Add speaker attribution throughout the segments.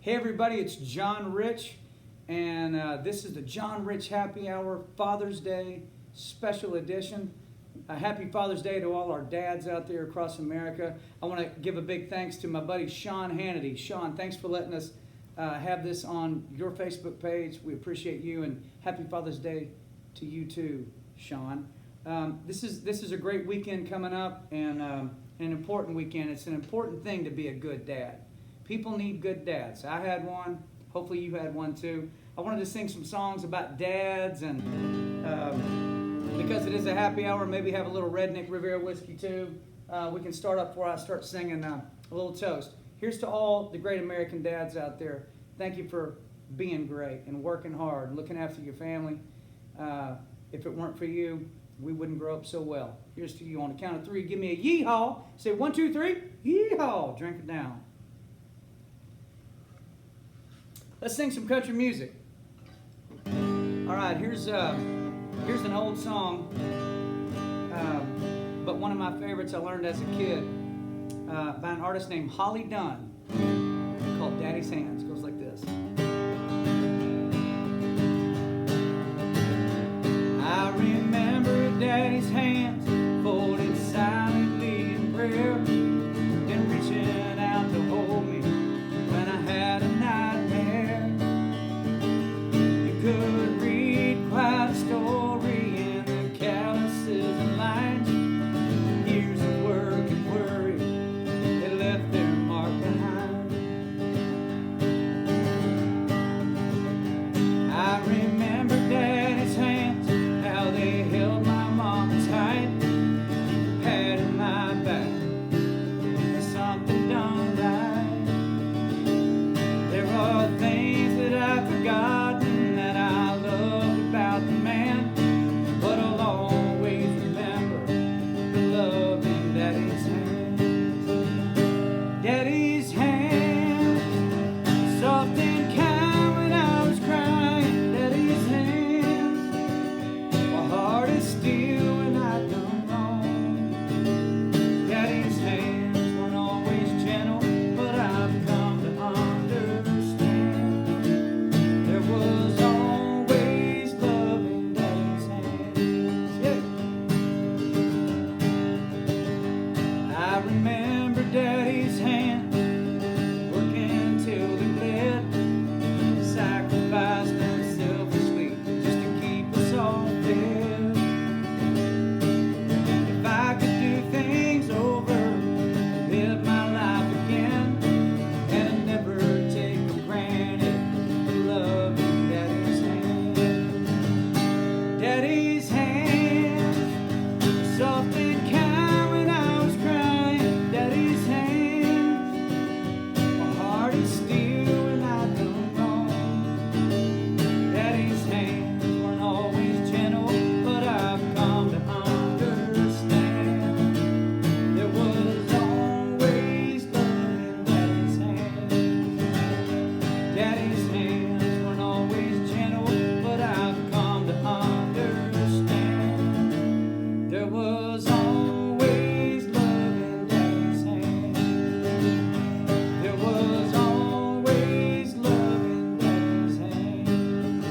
Speaker 1: Hey everybody, it's John Rich, and this is the John Rich Happy Hour Father's Day special edition. Happy Father's Day to all our dads out there across America. I want to give a big thanks to my buddy Sean Hannity. Sean, thanks for letting us have this on your Facebook page. We appreciate you, and happy Father's Day to you too, Sean. This is a great weekend coming up, and an important weekend. It's an important thing to be a good dad. People need good dads. I had one. Hopefully you had one too. I wanted to sing some songs about dads, and because it is a happy hour, maybe have a little Redneck Riviera whiskey too. We can start up before I start singing a little toast. Here's to all the great American dads out there. Thank you for being great and working hard, looking after your family. If it weren't for you, we wouldn't grow up so well. Here's to you. On the count of three, give me a yeehaw. Say 1, 2, 3, yeehaw. Drink it down. Let's sing some country music. All right, here's an old song, but one of my favorites I learned as a kid by an artist named Holly Dunn, called Daddy's Hands. It goes like this. I remember Daddy's hands folded silently in prayer, then reaching out to hold me when I had a nightmare. You could read quite a story in the calluses and lines. Years of work and worry, they left their mark behind. I remember Daddy's hands, how they held my mama tight, patted my back, and something done right. There are things that I've forgotten that I loved about the man, but I'll always remember the love in Daddy's hands. Daddy's hands, soft and kind when I was crying. Daddy's hands, my heart is still when I've done wrong. Daddy's hands weren't always gentle, but I've come to understand there was always love in Daddy's hands. Yeah. I remember Daddy's hands working till they bled, sacrificed unselfishly just to keep us all fed. If I could do things over, live my life again, and never take for granted the love in Daddy's hands. Daddy's hands, soft and kind when I was crying. Daddy's hands, my heart is still when I've done wrong. Daddy's hands weren't always gentle, but I've come to understand there was always love in Daddy's hands. Daddy's hands weren't always gentle, but I've come to understand there was always love in Daddy's hands. There was always love in Daddy's hands.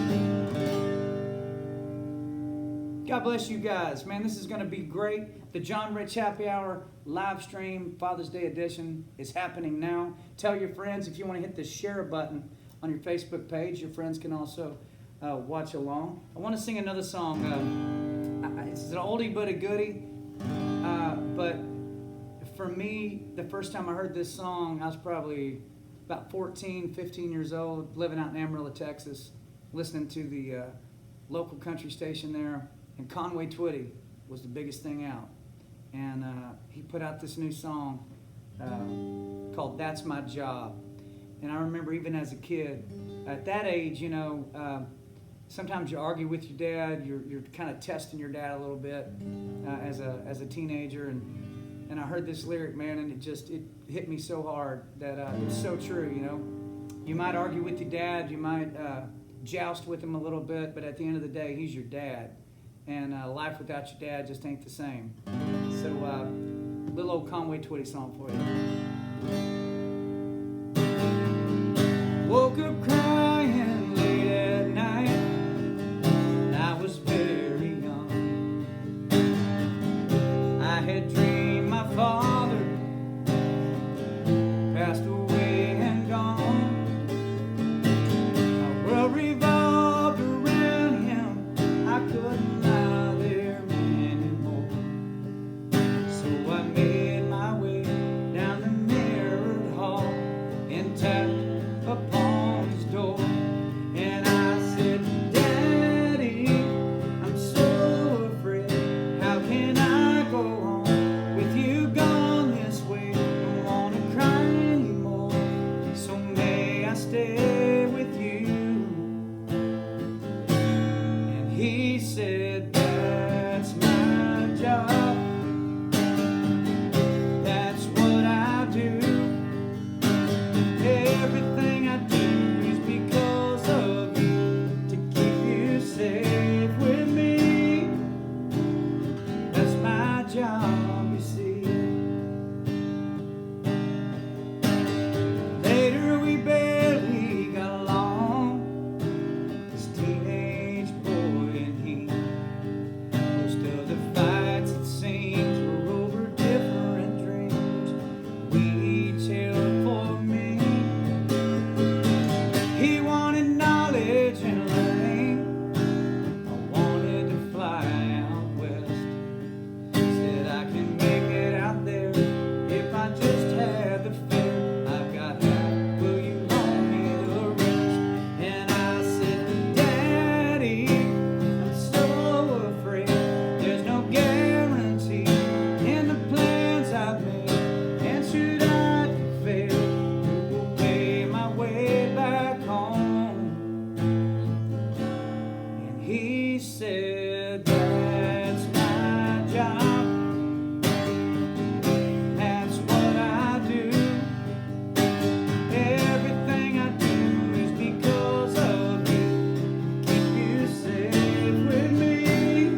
Speaker 1: God bless you guys. Man, this is going to be great. The John Rich Happy Hour live stream Father's Day edition is happening now. Tell your friends if you want to hit the share button on your Facebook page. Your friends can also watch along. I want to sing another song. It's an oldie but a goodie. But for me, the first time I heard this song, I was probably about 14, 15 years old, living out in Amarillo, Texas, listening to the local country station there. And Conway Twitty was the biggest thing out. And he put out this new song called That's My Job. And I remember even as a kid, at that age, you know, sometimes you argue with your dad. You're kind of testing your dad a little bit as a teenager. And I heard this lyric, man, and it hit me so hard that it's so true, you know. You might argue with your dad. You might joust with him a little bit. But at the end of the day, he's your dad. And life without your dad just ain't the same. So little old Conway Twitty song for you. woke up crying late at night, and I was very young. I had dreamed my father passed away and gone. My world revolved around him. I couldn't lie there anymore. So I made my way down the mirrored hall and tapped upon his door. And I said, Daddy, I'm so afraid. How can I go on with you gone this way? Don't wanna cry anymore, so may I stay with you? And he said, that's my job, that's what I do. Everything I do is because of you, to keep you safe with me. That's my job, you see. Later we barely got along, this teenage boy and he. Most of the fights, it seems, were over different dreams we each held for me. He wanted knowledge and learning, I wanted to fly out west. Said I can make it out there if I just had the fare. I've got half, will you loan me the rest? And I said, Daddy, I'm so afraid there's no guarantee in the plans I've made. And should I fail, who will pay my way back home? And he said, that's my job, that's what I do. Everything I do is because of you, keep you safe with me.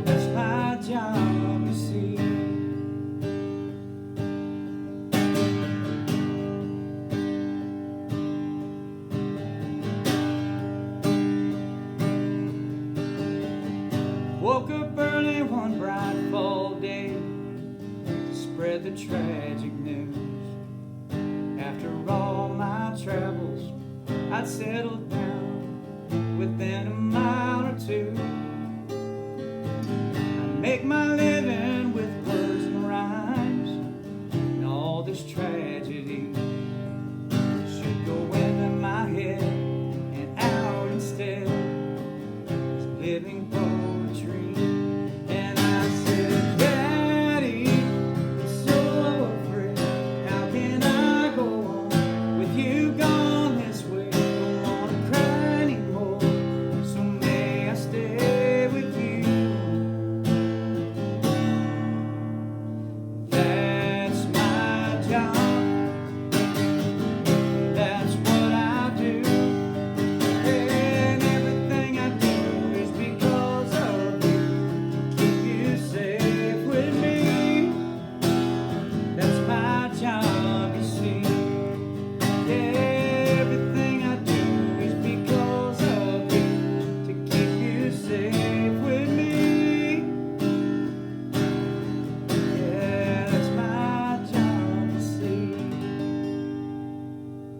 Speaker 1: That's my job, you see. Woke up early one bright fall day to spread the tragic news. After all my travels, I'd settled down within a mile or two. I make my living with words and rhymes, and all this tragedy should go into my head and out instead as living poetry. And I said, Daddy, I'm so afraid. How can I go on with you gone this way? Don't wanna cry anymore, so may I stay with you? That's my job, that's what I do. And everything I do is because of you, to keep you safe with me. That's my job, you see. Yeah, everything I do is because of you, to keep you safe with me. Yeah, that's my job, you see.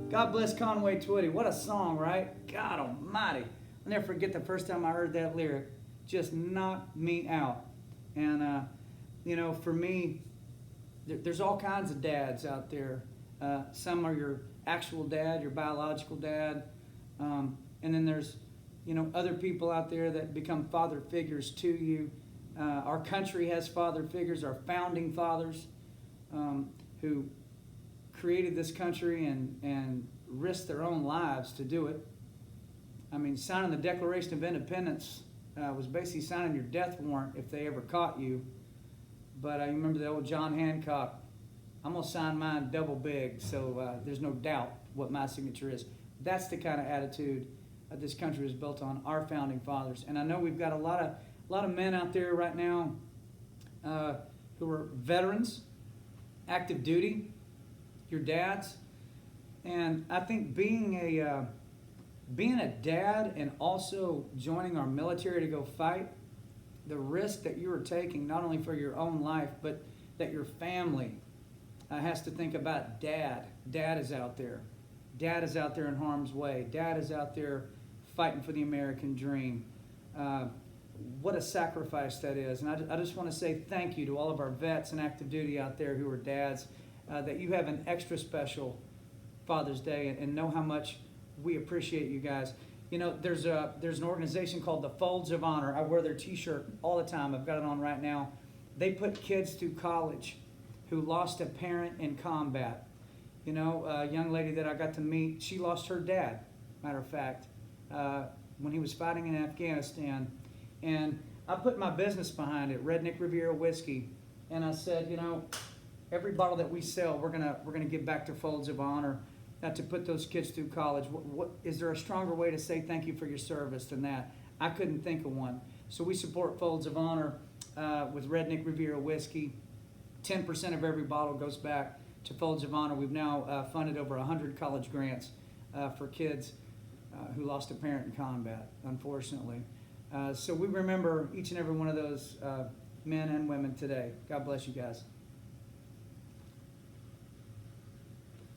Speaker 1: God bless Conway Twitty. What a song, right? God almighty. I'll never forget the first time I heard that lyric. Just knocked me out. And, you know, for me, there's all kinds of dads out there. Some are your actual dad, your biological dad. And then there's, you know, other people out there that become father figures to you. Our country has father figures, our founding fathers, who created this country and risked their own lives to do it. I mean, signing the Declaration of Independence was basically signing your death warrant if they ever caught you. But I remember the old John Hancock, I'm going to sign mine double big, so there's no doubt what my signature is. That's the kind of attitude this country was built on, our founding fathers. And I know we've got a lot of men out there right now who are veterans, active duty, your dads. And I think being a dad and also joining our military to go fight, the risk that you are taking not only for your own life, but that your family has to think about dad. Dad is out there. Dad is out there in harm's way. Dad is out there fighting for the American dream. What a sacrifice that is. And I just want to say thank you to all of our vets and active duty out there who are dads, that you have an extra special Father's Day, and know how much we appreciate you guys. You know, there's an organization called the Folds of Honor. I wear their t-shirt all the time. I've got it on right now. They put kids through college who lost a parent in combat. You know, a young lady that I got to meet, she lost her dad, matter of fact, when he was fighting in Afghanistan. And I put my business behind it, Redneck Riviera Whiskey. And I said, you know, every bottle that we sell, we're gonna give back to Folds of Honor, to put those kids through college. What is there a stronger way to say thank you for your service than that? I couldn't think of one. So we support Folds of Honor with Redneck Riviera Whiskey. 10% of every bottle goes back to Folds of Honor. We've now funded over 100 college grants for kids who lost a parent in combat, unfortunately. So we remember each and every one of those men and women today. God bless you guys.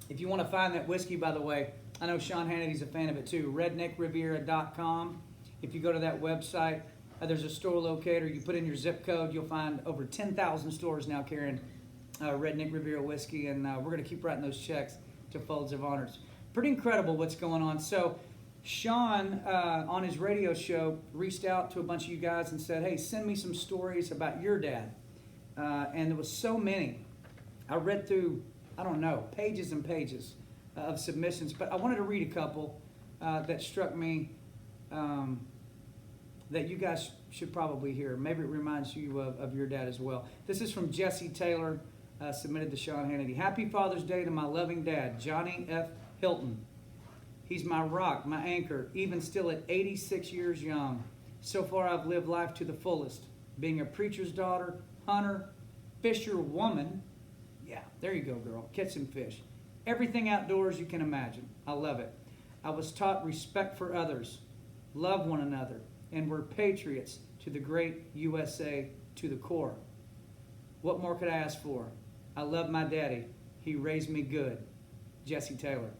Speaker 1: If you want to find that whiskey, by the way, I know Sean Hannity's a fan of it too, redneckriviera.com. If you go to that website, there's a store locator. You put in your zip code, you'll find over 10,000 stores now carrying Redneck Riviera whiskey, and we're going to keep writing those checks to Folds of Honor. It's pretty incredible what's going on. So Sean, on his radio show, reached out to a bunch of you guys and said, hey, send me some stories about your dad. And there was so many. I read through, I don't know, pages and pages of submissions, but I wanted to read a couple that struck me that you guys should probably hear. Maybe it reminds you of your dad as well. This is from Jesse Taylor, submitted to Sean Hannity. Happy Father's Day to my loving dad, Johnny F. Hilton. He's my rock, my anchor, even still at 86 years young. So far I've lived life to the fullest, being a preacher's daughter, hunter, fisher woman. Yeah, there you go, girl. Catching fish. Everything outdoors you can imagine. I love it. I was taught respect for others, love one another, and we're patriots to the great USA to the core. What more could I ask for? I love my daddy. He raised me good. Jesse Taylor.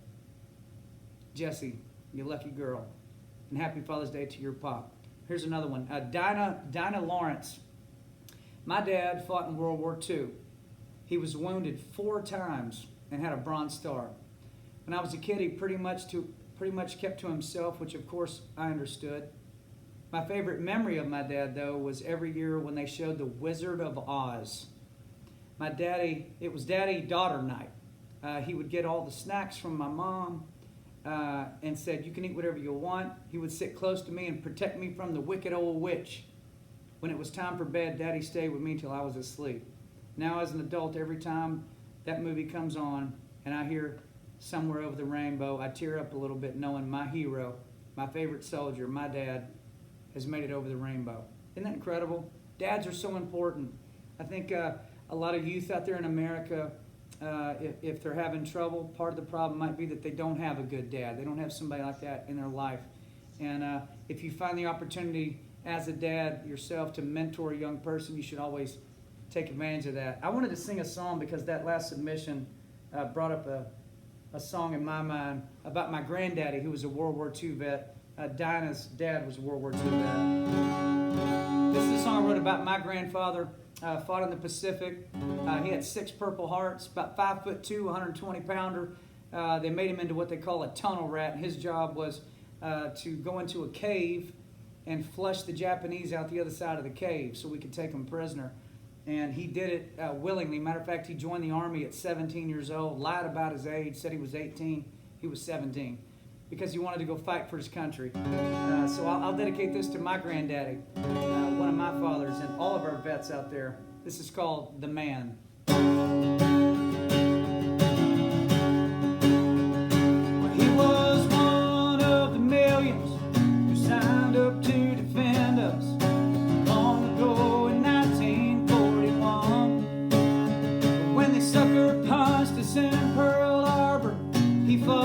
Speaker 1: Jesse, you lucky girl. And happy Father's Day to your pop. Here's another one. Dinah Lawrence. My dad fought in World War II. He was wounded 4 times and had a Bronze Star. When I was a kid, he pretty much kept to himself, which of course I understood. My favorite memory of my dad, though, was every year when they showed The Wizard of Oz. It was daddy-daughter night. He would get all the snacks from my mom and said, you can eat whatever you want. He would sit close to me and protect me from the wicked old witch. When it was time for bed, Daddy stayed with me till I was asleep. Now as an adult, every time that movie comes on and I hear Somewhere Over the Rainbow, I tear up a little bit knowing my hero, my favorite soldier, my dad, has made it over the rainbow. Isn't that incredible? Dads are so important. I think a lot of youth out there in America, if they're having trouble, part of the problem might be that they don't have a good dad. They don't have somebody like that in their life. And if you find the opportunity as a dad yourself to mentor a young person, you should always take advantage of that. I wanted to sing a song because that last submission brought up a song in my mind about my granddaddy, who was a World War II vet. Dinah's dad was a World War II vet. This is a song I wrote about my grandfather. Fought in the Pacific. He had 6 Purple Hearts, about 5'2", 120 pounder. They made him into what they call a tunnel rat. And his job was to go into a cave and flush the Japanese out the other side of the cave so we could take them prisoner. And he did it willingly. Matter of fact, he joined the Army at 17 years old, lied about his age, said he was 18. He was 17 because he wanted to go fight for his country. So I'll dedicate this to my granddaddy, one of my fathers, and all of our vets out there. This is called The Man. Well, he was one of the millions who signed up to defend us long ago in 1941. But when they sucker punched us in Pearl Harbor, he fought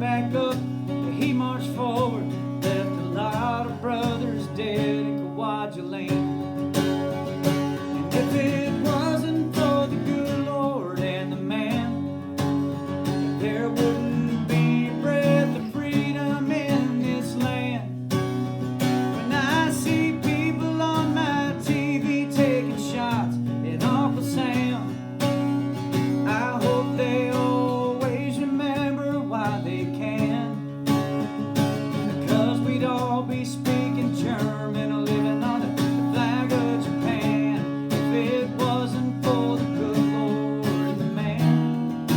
Speaker 1: back up, he marched forward, left a lot of brothers dead in Kwajalein. And if it wasn't for the good Lord and the man, there wouldn't be breath of freedom in this land. When I see people on my TV taking shots at Uncle Sam, I hope they always remember why they can. Because we'd all be speaking German or living under the flag of Japan if it wasn't for the good Lord and the man.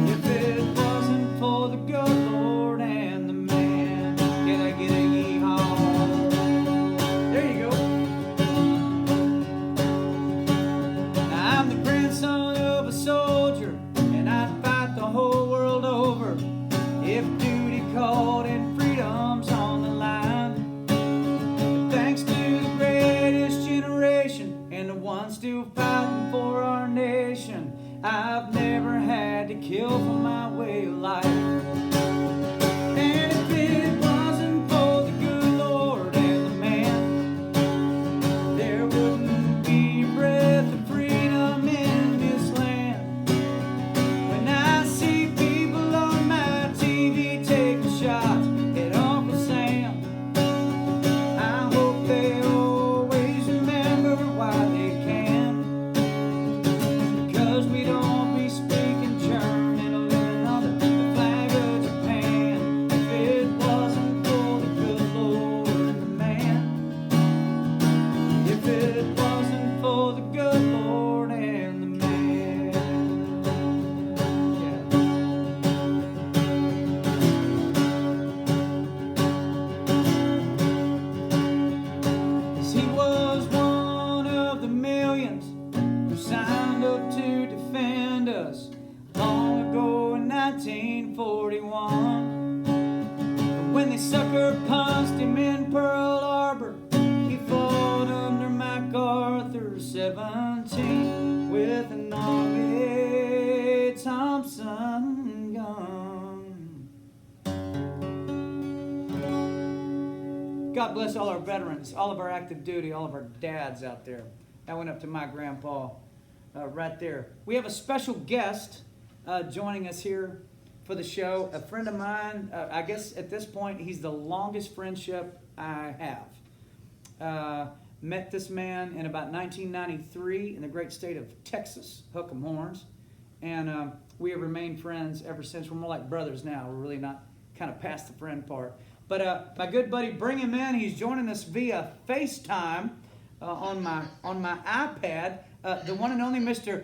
Speaker 1: If it wasn't for the good Lord and the man. Can I get a yeehaw? There you go. Now I'm the grandson of a soldier, and I'd fight the whole world over if duty called and freedom's on the line. But thanks to the greatest generation and the ones still fighting for our nation, I've never had to kill for my way of life. And if it wasn't for the good Lord and the man, there wouldn't be a breath of freedom in this land. When I see people on my TV taking shots at Uncle Sam, I hope they always remember why they can. Because we'd all be speaking German or living under the flag of Japan if it wasn't for the good Lord and the man. If it wasn't for the good Lord and the man. Yeah. 'Cause he was one of the millions who signed up to defend us long ago in 1941. But when they sucker punched him in Pearl Harbor, he fought under MacArthur 17 with an Army Thompson gun. God bless all our veterans, all of our active duty, all of our dads out there. That went up to my grandpa right there. We have a special guest joining us here for the show. A friend of mine, I guess at this point, he's the longest friendship I have. Met this man in about 1993 in the great state of Texas, hook 'em horns. And we have remained friends ever since. We're more like brothers now. We're really not kind of past the friend part. But my good buddy, bring him in. He's joining us via FaceTime on my iPad. The one and only Mr.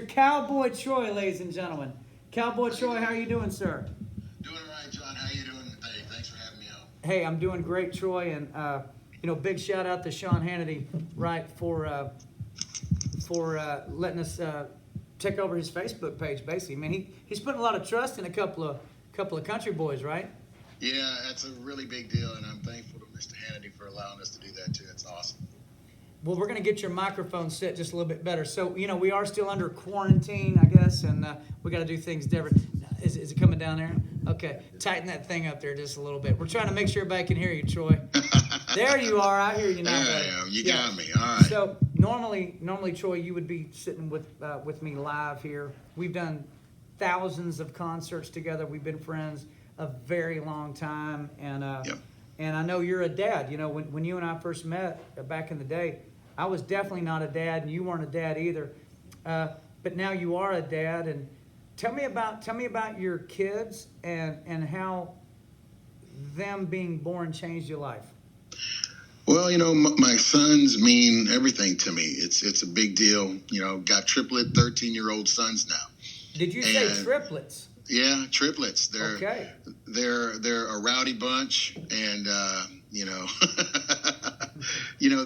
Speaker 1: Cowboy Troy, ladies and gentlemen. Cowboy Troy, how are you doing, sir?
Speaker 2: Doing all right, John. How you doing today? Thanks for having me on.
Speaker 1: Hey, I'm doing great, Troy, and big shout out to Sean Hannity, right, for letting us take over his Facebook page. Basically, I mean, he's putting a lot of trust in a couple of country boys, right?
Speaker 2: Yeah, that's a really big deal, and I'm thankful to Mr. Hannity for allowing us to do that too. That's awesome.
Speaker 1: Well, we're going to get your microphone set just a little bit better. So, we are still under quarantine, I guess, and we got to do things different. Is it coming down there? Okay. Tighten that thing up there just a little bit. We're trying to make sure everybody can hear you, Troy. There you are. I hear you now.
Speaker 2: There I am. You got me. All right.
Speaker 1: So, normally, Troy, you would be sitting with me live here. We've done thousands of concerts together. We've been friends a very long time, and and I know you're a dad. When you and I first met back in the day, I was definitely not a dad, and you weren't a dad either. But now you are a dad, and tell me about your kids and how them being born changed your life.
Speaker 2: Well, my sons mean everything to me. It's a big deal. Got triplet 13-year-old sons now.
Speaker 1: Did you say triplets?
Speaker 2: Yeah, triplets. They're
Speaker 1: okay.
Speaker 2: They're a rowdy bunch, and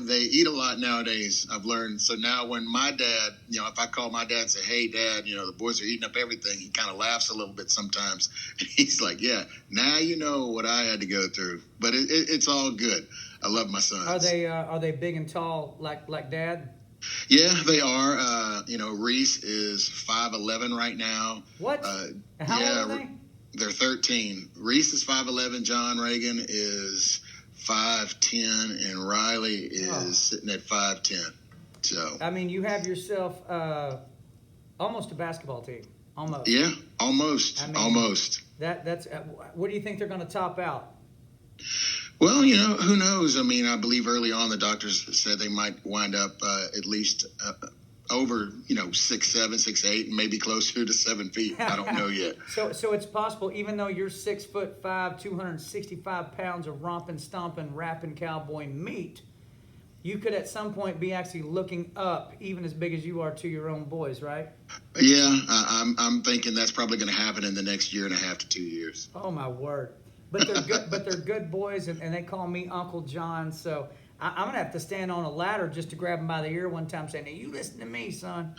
Speaker 2: they eat a lot nowadays. I've learned. So now when my dad, if I call my dad and say, "Hey, Dad, the boys are eating up everything," he kind of laughs a little bit sometimes. And he's like, "Yeah, now you know what I had to go through." But it's all good. I love my sons.
Speaker 1: Are they big and tall like Dad?
Speaker 2: Yeah, they are. Reese is 5'11" right now.
Speaker 1: What? How old are they?
Speaker 2: They're 13. Reese is 5'11". John Reagan is 5'10", and Riley is sitting at 5'10". So
Speaker 1: I mean, you have yourself almost a basketball team. Almost.
Speaker 2: Yeah, almost. Almost.
Speaker 1: That's. What do you think they're going to top out?
Speaker 2: Well, who knows? I mean, I believe early on the doctors said they might wind up at least over, 6'7", 6'8", and maybe closer to 7 feet. I don't know yet.
Speaker 1: So it's possible, even though you're 6'5", 265 pounds of romping, stomping, rapping cowboy meat, you could at some point be actually looking up, even as big as you are, to your own boys, right?
Speaker 2: Yeah, I'm thinking that's probably going to happen in the next year and a half to 2 years.
Speaker 1: Oh my word! But they're good. But they're good boys, and they call me Uncle John. So I'm gonna have to stand on a ladder just to grab them by the ear one time, saying, "Hey, you listen to me, son."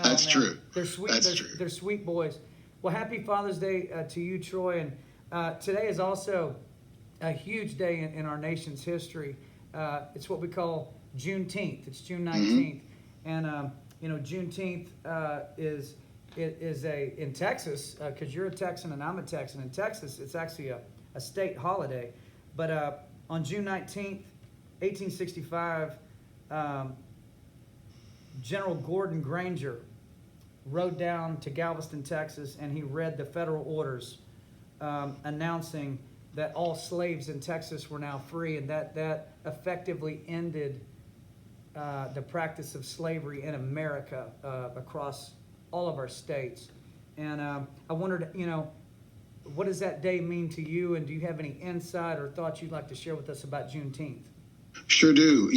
Speaker 2: That's true.
Speaker 1: They're sweet.
Speaker 2: That's true.
Speaker 1: They're sweet boys. Well, happy Father's Day to you, Troy. And today is also a huge day in our nation's history. It's what we call Juneteenth. It's June 19th, and Juneteenth is in Texas, because you're a Texan and I'm a Texan. In Texas, it's actually a state holiday. But on June 19th, 1865, General Gordon Granger rode down to Galveston, Texas, and he read the federal orders announcing that all slaves in Texas were now free, and that effectively ended the practice of slavery in America across all of our states. And I wondered, what does that day mean to you, and do you have any insight or thoughts you'd like to share with us about Juneteenth?
Speaker 2: Sure do.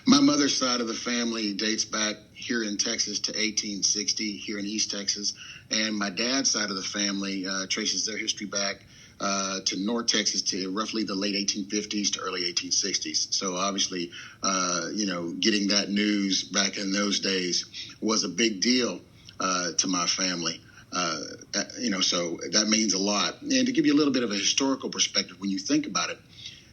Speaker 2: My mother's side of the family dates back here in Texas to 1860, here in East Texas, and my dad's side of the family traces their history back to North Texas to roughly the late 1850s to early 1860s. So obviously, getting that news back in those days was a big deal to my family. So that means a lot. And to give you a little bit of a historical perspective, when you think about it,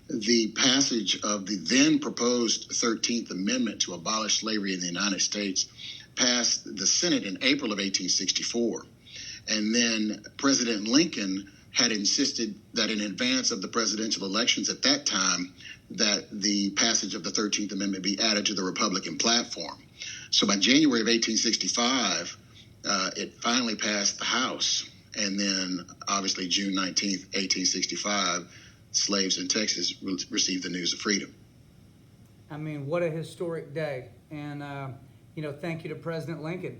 Speaker 2: the passage of the then proposed 13th Amendment to abolish slavery in the United States passed the Senate in April of 1864. And then President Lincoln had insisted that in advance of the presidential elections at that time, that the passage of the 13th Amendment be added to the Republican platform. So by January of 1865, it finally passed the House. And then, obviously, June 19th, 1865, slaves in Texas received the news of freedom.
Speaker 1: I mean, what a historic day. And, thank you to President Lincoln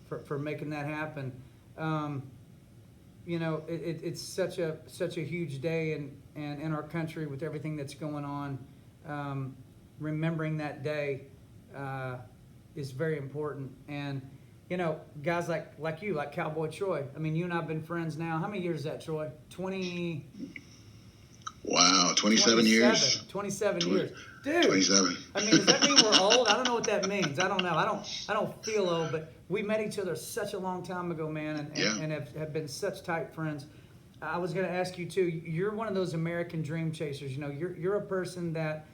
Speaker 1: for making that happen. It's such a huge day in our country with everything that's going on. Remembering that day is very important. And, guys like you, like Cowboy Troy. I mean, you and I have been friends now. How many years is that, Troy? 20...
Speaker 2: Wow, 27 years.
Speaker 1: 27 years. Dude.
Speaker 2: 27.
Speaker 1: I mean, does that mean we're old? I don't know what that means. I don't know. I don't feel old, but we met each other such a long time ago, man, and have been such tight friends. I was going to ask you, too, you're one of those American dream chasers. You're a person that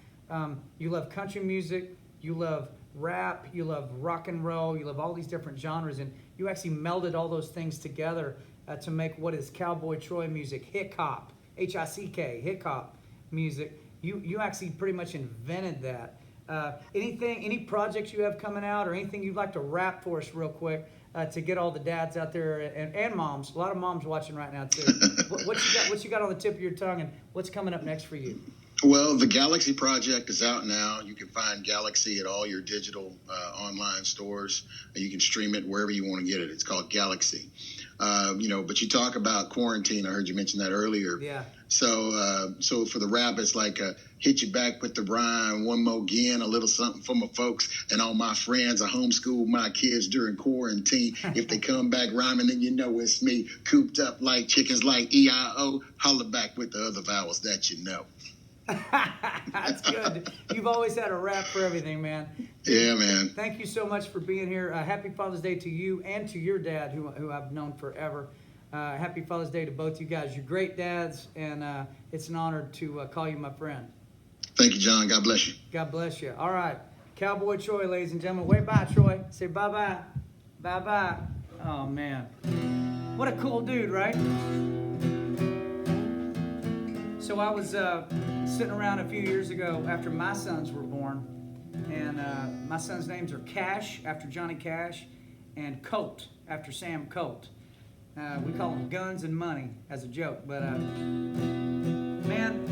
Speaker 1: you love country music, you love rap, you love rock and roll, you love all these different genres, and you actually melded all those things together to make what is Cowboy Troy music, hick-hop. H-I-C-K, hip-hop music. You actually pretty much invented that. Any projects you have coming out, or anything you'd like to rap for us real quick to get all the dads out there and moms? A lot of moms watching right now too. What you got on the tip of your tongue, and what's coming up next for you?
Speaker 2: Well, the Galaxy Project is out now. You can find Galaxy at all your digital online stores. You can stream it wherever you want to get it. It's called Galaxy. But you talk about quarantine. I heard you mention that earlier.
Speaker 1: Yeah.
Speaker 2: So for the rap, it's like hit you back with the rhyme, one more again, a little something for my folks and all my friends. I homeschool my kids during quarantine. If they come back rhyming, then you know it's me. Cooped up like chickens, like E-I-O. Holler back with the other vowels that you know.
Speaker 1: That's good. You've always had a rap for everything, man.
Speaker 2: Yeah, man.
Speaker 1: Thank you so much for being here. Happy Father's Day to you and to your dad, who I've known forever. Happy Father's Day to both you guys. You're great dads, and it's an honor to call you my friend.
Speaker 2: Thank you, John. God bless you.
Speaker 1: God bless you. All right. Cowboy Troy, ladies and gentlemen. Wave bye, Troy. Say bye-bye. Bye-bye. Oh, man. What a cool dude, right? So I was sitting around a few years ago after my sons were born, and my sons' names are Cash, after Johnny Cash, and Colt, after Sam Colt. We call them Guns and Money as a joke, but man,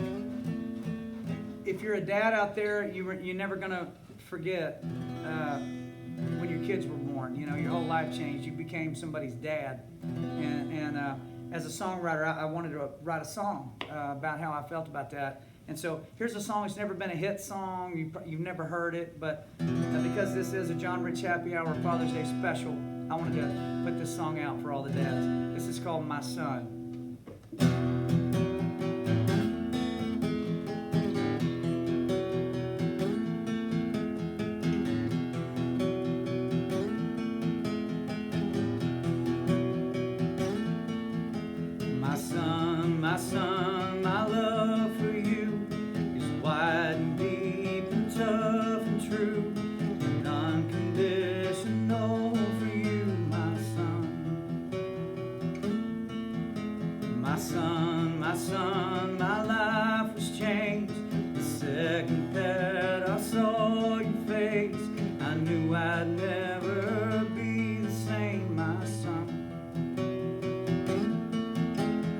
Speaker 1: if you're a dad out there, you're never gonna forget when your kids were born. You know, your whole life changed. You became somebody's dad, and as a songwriter, I wanted to write a song about how I felt about that. And so here's a song. It's never been a hit song. You've never heard it, but because this is a John Rich Happy Hour Father's Day special, I wanted to put this song out for all the dads. This is called My Son. My son, my love for you is wide and deep and tough and true and unconditional for you, my son. My son, my son, my life was changed the second that I saw your face. I knew I'd never be the same, my son.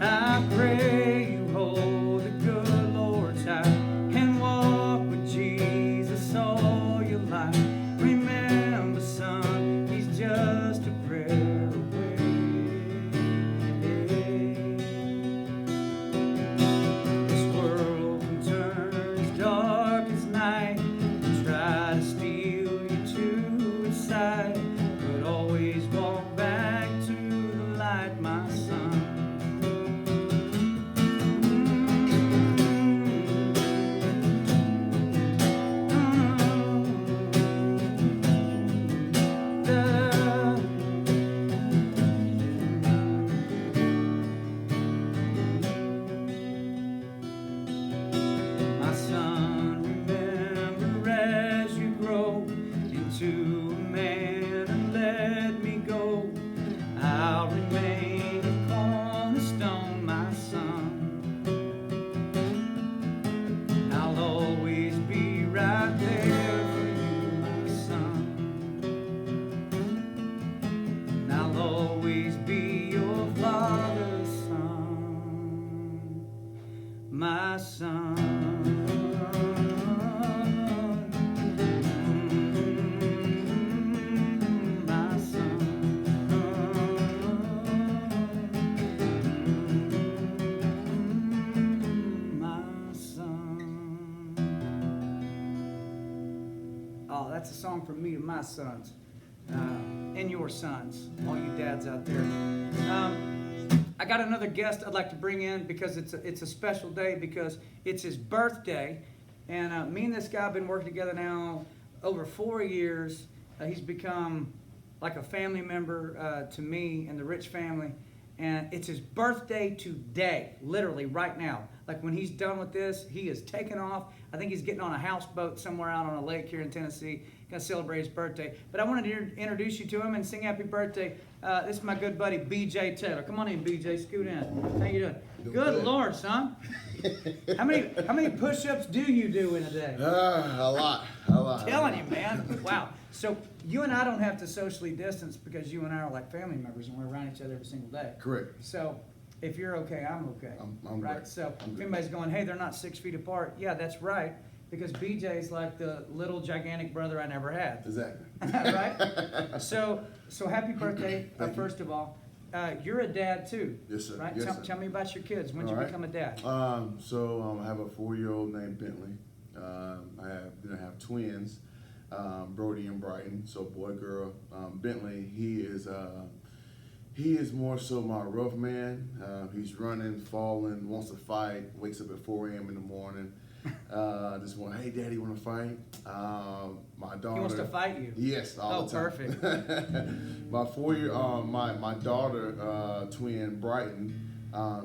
Speaker 1: I pray you hold the good Lord's hand and walk with Jesus all your life. Remember, son, he's just a prayer away. This world can turn as dark as night and try to steal you to its side, but always walk back to the light, my son. My son, remember as you grow into a man and let me go, I'll remain a cornerstone, my son. I'll always be right there for you, my son. And I'll always be your father's son, my son. My son. My son. Oh, that's a song from me to my sons and your sons, all you dads out there. I got another guest I'd like to bring in because it's a special day because it's his birthday, and me and this guy have been working together now over 4 years. He's become like a family member to me and the Rich family, and it's his birthday today, literally right now. Like when he's done with this, he is taking off. I think he's getting on a houseboat somewhere out on a lake here in Tennessee, gonna celebrate his birthday. But I wanted to introduce you to him and sing happy birthday. This is my good buddy BJ Taylor. Come on in, BJ. Scoot in. How you doing? Good Lord, son. How many push-ups do you do in a day?
Speaker 2: A lot.
Speaker 1: I'm telling you, man. Wow. So you and I don't have to socially distance because you and I are like family members and we're around each other every single day.
Speaker 2: Correct.
Speaker 1: So if you're okay, I'm okay.
Speaker 2: I'm
Speaker 1: right.
Speaker 2: great.
Speaker 1: So
Speaker 2: I'm
Speaker 1: if
Speaker 2: good.
Speaker 1: anybody's going, hey, they're not 6 feet apart. Yeah, that's right. Because BJ's like the little gigantic brother I never had.
Speaker 2: Exactly.
Speaker 1: Right? So happy birthday,
Speaker 2: Thank you.
Speaker 1: first of all. You're a dad too.
Speaker 2: Yes, sir.
Speaker 1: Right?
Speaker 2: Yes,
Speaker 1: tell,
Speaker 2: sir.
Speaker 1: tell me about your kids. When did you
Speaker 2: All right.
Speaker 1: become a dad?
Speaker 2: I have a 4-year-old named Bentley. I have twins, Brody and Brighton. So boy, girl. Bentley, he is more so my rough man. He's running, falling, wants to fight, wakes up at 4 a.m. in the morning. Just want, hey, Daddy, want to fight? My daughter.
Speaker 1: He wants to fight you.
Speaker 2: Yes, all the time.
Speaker 1: Perfect.
Speaker 2: My daughter, twin Brighton,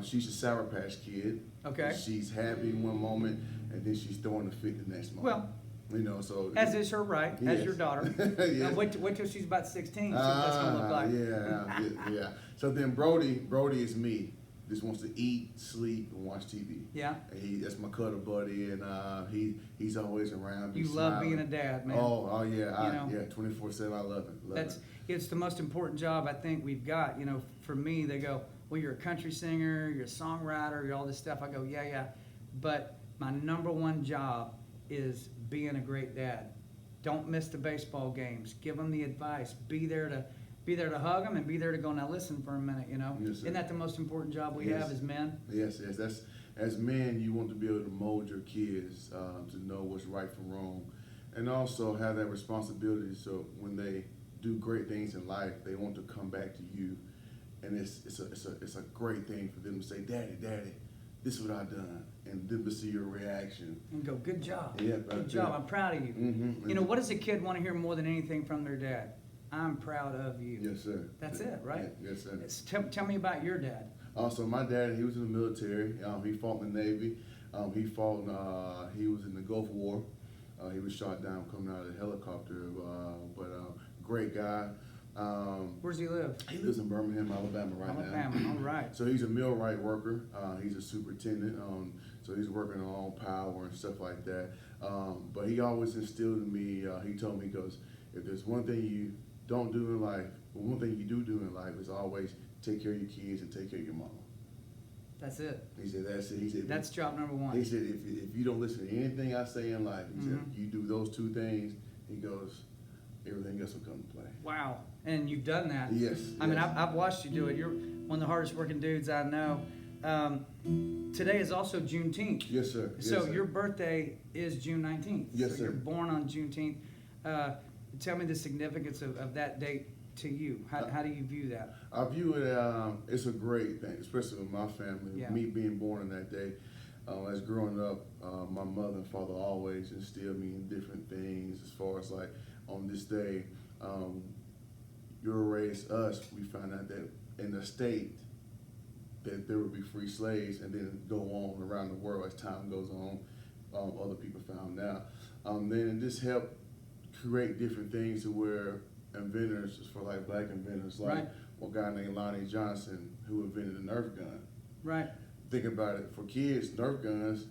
Speaker 2: she's a Sour Patch Kid.
Speaker 1: Okay.
Speaker 2: She's happy one moment, and then she's throwing a fit the next moment.
Speaker 1: Well,
Speaker 3: You know, so
Speaker 1: As is her right, as
Speaker 3: yes.
Speaker 1: your daughter.
Speaker 3: Yes.
Speaker 1: Wait till she's about 16. See what that's gonna look like.
Speaker 3: Yeah. So then Brody is me. Just wants to eat, sleep, and watch TV.
Speaker 1: Yeah.
Speaker 3: And that's my cuddle buddy, and he's always around.
Speaker 1: You love being a dad, man.
Speaker 3: Oh yeah,
Speaker 1: You know?
Speaker 3: 24/7. I love it.
Speaker 1: It's the most important job I think we've got. You know, for me, they go, well, you're a country singer, you're a songwriter, you're all this stuff. I go, yeah. But my number one job is being a great dad. Don't miss the baseball games. Give them the advice. Be there to hug them and be there to go, now listen for a minute, you know?
Speaker 3: Yes, sir.
Speaker 1: Isn't that the most important job we have as men?
Speaker 3: Yes. That's as men, you want to be able to mold your kids to know what's right from wrong, and also have that responsibility. So when they do great things in life, they want to come back to you, and it's a great thing for them to say, Daddy, this is what I've done, and them to see your reaction.
Speaker 1: And go, good job.
Speaker 3: Yeah,
Speaker 1: good job. I'm proud of you.
Speaker 3: Mm-hmm.
Speaker 1: You know, what does a kid want to hear more than anything from their dad? I'm proud of you.
Speaker 3: Yes, sir.
Speaker 1: That's it, right?
Speaker 3: Yes, sir.
Speaker 1: Tell me about your dad.
Speaker 3: So my dad, he was in the military. He fought in the Navy. He was in the Gulf War. He was shot down coming out of the helicopter. But great guy.
Speaker 1: Where's he live?
Speaker 3: He lives in Birmingham, Alabama now.
Speaker 1: Alabama, all right.
Speaker 3: So he's a millwright worker. He's a superintendent. So he's working on power and stuff like that. But he always instilled in me, he told me, he goes, if there's one thing you don't do in life, one thing you do in life is always take care of your kids and take care of your mama.
Speaker 1: That's it.
Speaker 3: He said, that's it. He said,
Speaker 1: that's job number one.
Speaker 3: He said, if you don't listen to anything I say in life, he said, you do those two things, he goes, everything else will come to play.
Speaker 1: Wow. And you've done that.
Speaker 3: Yes.
Speaker 1: I mean, I've watched you do it. You're one of the hardest working dudes I know. Today is also Juneteenth.
Speaker 3: Yes, sir.
Speaker 1: So your birthday is June 19th.
Speaker 3: Yes,
Speaker 1: so
Speaker 3: sir.
Speaker 1: You're born on Juneteenth. Tell me the significance of that date to you. How do you view that?
Speaker 3: I view it, it's a great thing, especially with my family.
Speaker 1: Yeah.
Speaker 3: Me being born on that day. As growing up, my mother and father always instilled me in different things as far as like on this day, you raised us, we found out that in the state that there would be free slaves, and then go on around the world as time goes on, other people found out. Then this helped create different things to where inventors, for like black inventors, like
Speaker 1: right.
Speaker 3: one guy named Lonnie Johnson, who invented the Nerf gun.
Speaker 1: Right.
Speaker 3: Think about it. For kids, Nerf guns,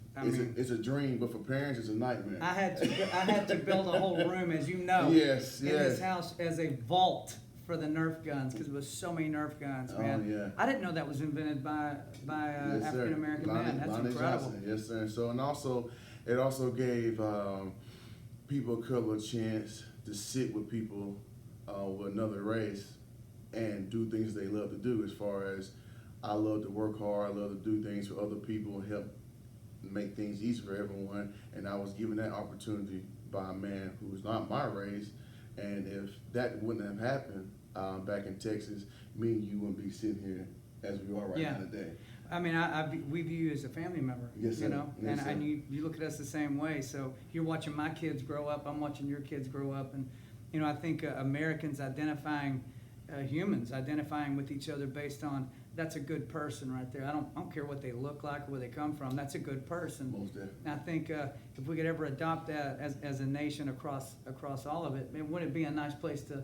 Speaker 3: it's a dream, but for parents, it's a nightmare.
Speaker 1: I had to build a whole room, as you know,
Speaker 3: yes,
Speaker 1: in this house as a vault for the Nerf guns, because there was so many Nerf guns, man.
Speaker 3: Oh, yeah.
Speaker 1: I didn't know that was invented by
Speaker 3: yes,
Speaker 1: African American men. That's
Speaker 3: Lonnie
Speaker 1: incredible.
Speaker 3: Johnson. Yes, sir. So, and also, it also gave people of color a chance to sit with people with another race and do things they love to do. As far as I love to work hard, I love to do things for other people and help make things easy for everyone. And I was given that opportunity by a man who was not my race. And if that wouldn't have happened back in Texas, me and you wouldn't be sitting here as we are right now today.
Speaker 1: I mean, we view you as a family member,
Speaker 3: yes, sir.
Speaker 1: You know,
Speaker 3: yes,
Speaker 1: and you look at us the same way. So you're watching my kids grow up, I'm watching your kids grow up, and you know, I think Americans identifying, humans identifying with each other based on, that's a good person right there. I don't care what they look like or where they come from. That's a good person.
Speaker 3: Most definitely.
Speaker 1: And I think if we could ever adopt that as a nation across all of it, wouldn't it be a nicer place to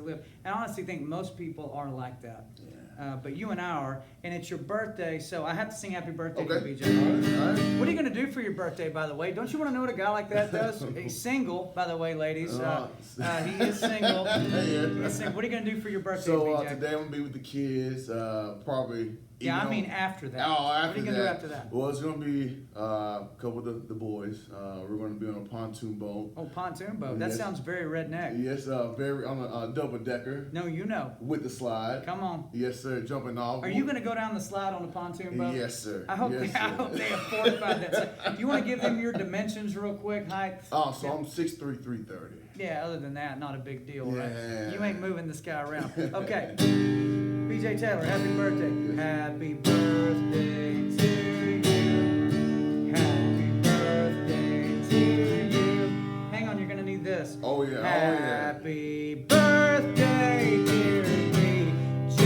Speaker 1: live? And I honestly think most people are like that.
Speaker 3: Yeah.
Speaker 1: But you and I are, and it's your birthday, so I have to sing happy birthday to
Speaker 3: Okay.
Speaker 1: BJ.
Speaker 3: All right.
Speaker 1: What are you going to do for your birthday, by the way? Don't you want to know what a guy like that does? He's single, by the way, ladies. He is single. He is single. What are you going to do for your birthday,
Speaker 3: So
Speaker 1: BJ?
Speaker 3: today I'm going to be with the kids, probably.
Speaker 1: Yeah, I mean after that.
Speaker 3: Oh, after
Speaker 1: what are you going to do after that?
Speaker 3: Well, it's going to be a couple of the boys. We're going to be on a pontoon boat.
Speaker 1: Oh, pontoon boat. That
Speaker 3: Yes.
Speaker 1: sounds very redneck.
Speaker 3: Yes, very on a double decker.
Speaker 1: No, you know.
Speaker 3: With the slide.
Speaker 1: Come on.
Speaker 3: Yes, sir. Jumping off.
Speaker 1: Are you going to go down the slide on the pontoon boat?
Speaker 3: Yes, sir.
Speaker 1: I hope,
Speaker 3: yes,
Speaker 1: I hope they have fortified that. So, you want to give them your dimensions real quick, height?
Speaker 3: Oh, so I'm 6'3", 330.
Speaker 1: Yeah, other than that, not a big deal, right?
Speaker 3: Yeah.
Speaker 1: You ain't moving this guy around. Okay. BJ Taylor, happy birthday.
Speaker 3: Yes.
Speaker 1: Happy birthday to you. Happy birthday to you. Hang on, you're going to need this.
Speaker 3: Oh, yeah.
Speaker 1: Happy birthday, dear BJ.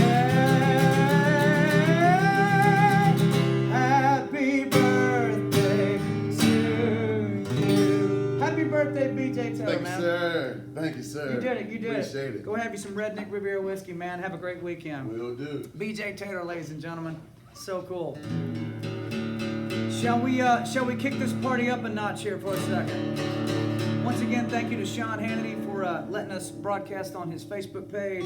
Speaker 1: Happy birthday to you. Happy birthday.
Speaker 3: sir.
Speaker 1: You did it. You did
Speaker 3: Appreciate it.
Speaker 1: Go have you some Redneck Riviera whiskey, man. Have a great weekend.
Speaker 3: Will do.
Speaker 1: BJ Taylor, ladies and gentlemen. So cool. Shall we kick this party up a notch here for a second? Once again, thank you to Sean Hannity for letting us broadcast on his Facebook page.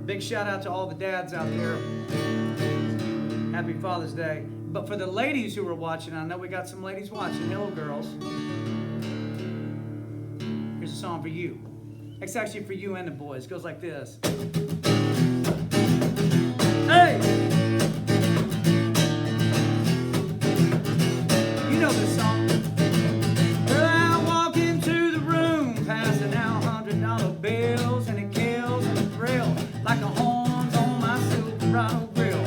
Speaker 1: Big shout out to all the dads out there. Happy Father's Day. But for the ladies who are watching, I know we got some ladies watching. Hello, girls. Here's a song for you. It's actually for you and the boys. It goes like this. Hey! You know this song. Well, I walk into the room, passing out $100 bills, and it kills and thrills like a horns on my Silverado grill.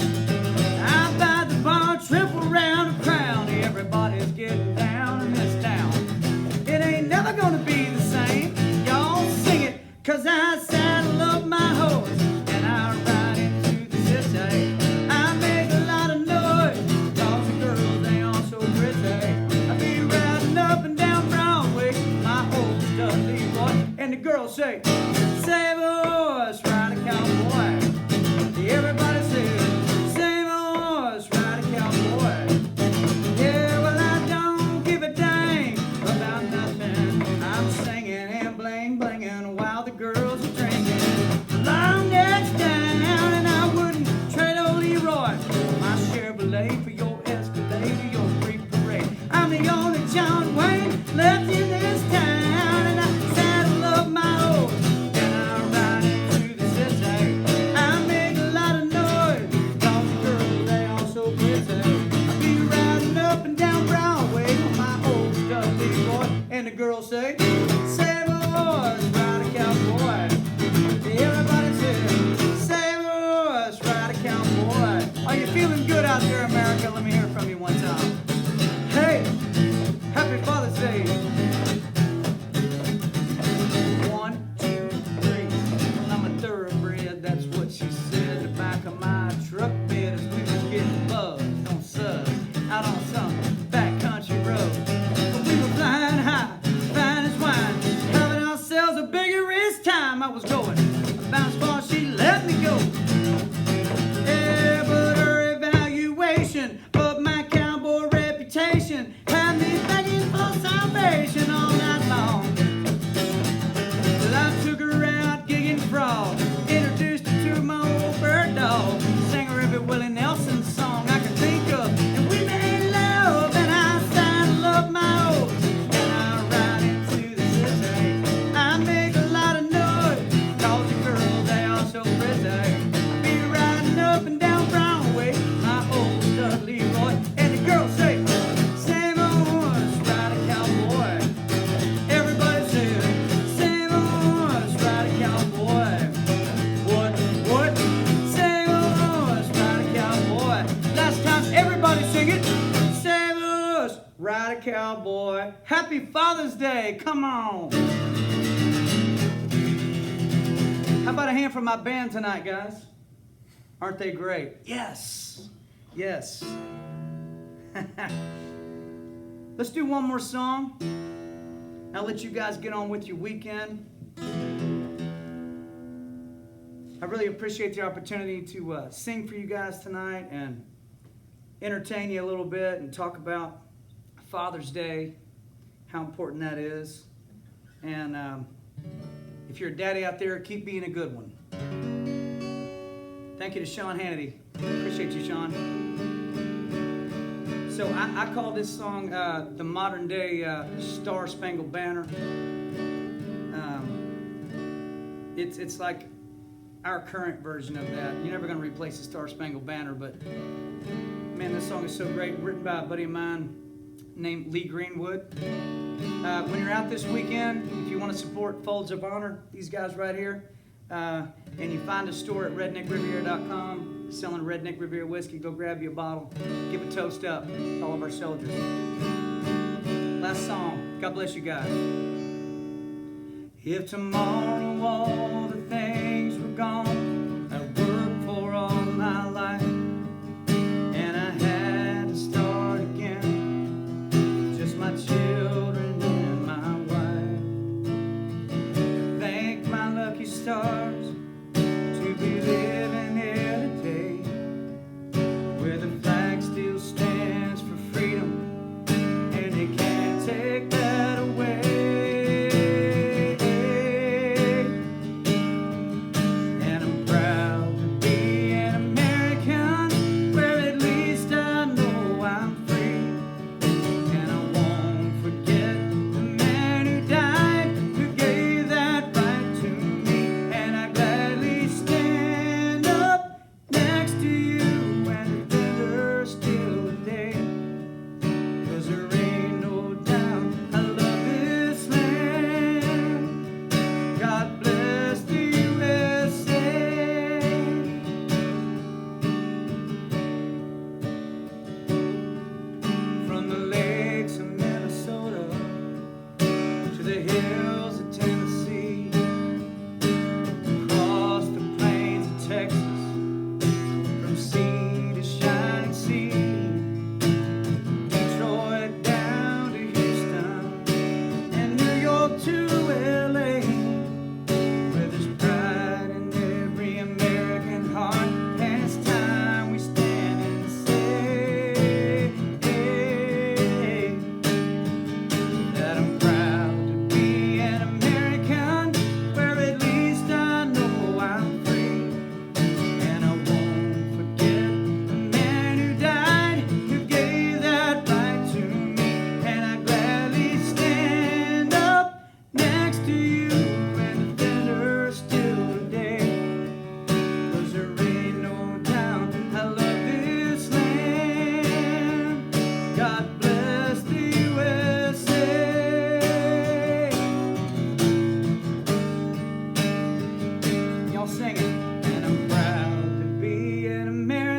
Speaker 1: I buy the bar, triple round of crown. Everybody's getting down in this town. It ain't never gonna be the same. Y'all sing it, 'cause I saddle up my horse and I ride into the city. I make a lot of noise, 'cause the girls, they all so pretty. I be riding up and down Broadway, my horse does Leroy, and the girls say, save a horse, ride a cowboy. Everybody says, save a horse, ride a cowboy. Yeah, well, I don't give a dang about nothing. I'm singing and bling-blinging while the girls are drinking. Long neck's down, and I wouldn't trade old Leroy. My Chevrolet for your Escalade or your Freak Parade. I'm the only John Wayne left in this town, and I saddle up my horse and I ride into the city. I make a lot of noise, 'cause the girls, they all so pretty. I be riding up and down Broadway with my old stuff Leroy, and the girls say, save a horse, ride a cowboy. Everybody says, save a horse, ride a cowboy. Are you feeling good out there, America? Let me hear from you one time. Hey, happy Father's Day. 1, 2, 3. I'm a thoroughbred, that's what she said. The back of my truck bed as we were getting buzzed on subs out on some backcountry road. But we were flying high, fine as wine, having ourselves a vigorous time. I was going about as far as she let me go. Yeah, but her evaluation of my cowboy reputation had me begging for salvation all night long. Well, I took her out gigging frog, introduced her to my old bird dog, sang her every Willie Nelson song I could think of, and we made love, and I saddle up my horse and I ride into the city. I make a lot of noise, 'cause the girls, they are so pretty. I be riding up and down Broadway, my old stud Leroy, and the girls say, save a horse, ride a cowboy. Everybody says, save a horse, ride a cowboy. What? Save a horse, ride a cowboy. Last time, everybody sing it. Save a horse, ride a cowboy. Happy Father's Day. Come on. How about a hand for my band tonight, guys? Aren't they great? Yes. Yes. Let's do one more song. I'll let you guys get on with your weekend. I really appreciate the opportunity to sing for you guys tonight and entertain you a little bit and talk about Father's Day, how important that is. And if you're a daddy out there, keep being a good one. Thank you to Sean Hannity. Appreciate you, Sean. So I call this song the modern day Star Spangled Banner. It's like our current version of that. You're never going to replace the Star Spangled Banner, but man, this song is so great. Written by a buddy of mine named Lee Greenwood. When you're out this weekend, if you want to support Folds of Honor, these guys right here, and you find a store at redneckriviera.com selling Redneck Riviera whiskey, go grab you a bottle, give a toast up to all of our soldiers. Last song. God bless you guys. If tomorrow all the things were gone I worked for all my life, and I had to start again, just my children and my wife,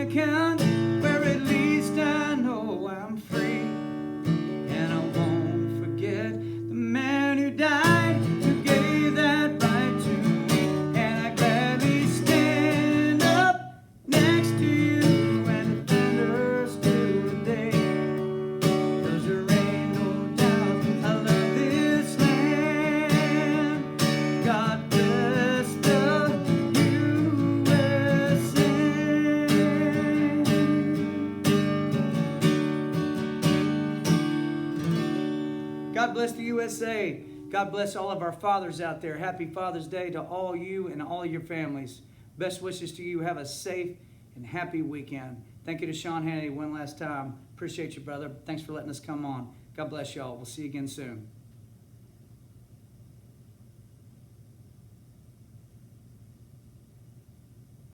Speaker 1: weekend where at least I know I'm free. And I won't forget the man who died, who gave that right to me. And I gladly stand up next to you and defend her still today. 'Cause there ain't no doubt I love this land. God bless the USA. God bless the USA. God bless all of our fathers out there. Happy Father's Day to all you and all your families. Best wishes to you. Have a safe and happy weekend. Thank you to Sean Hannity one last time. Appreciate you, brother. Thanks for letting us come on. God bless y'all. We'll see you again soon.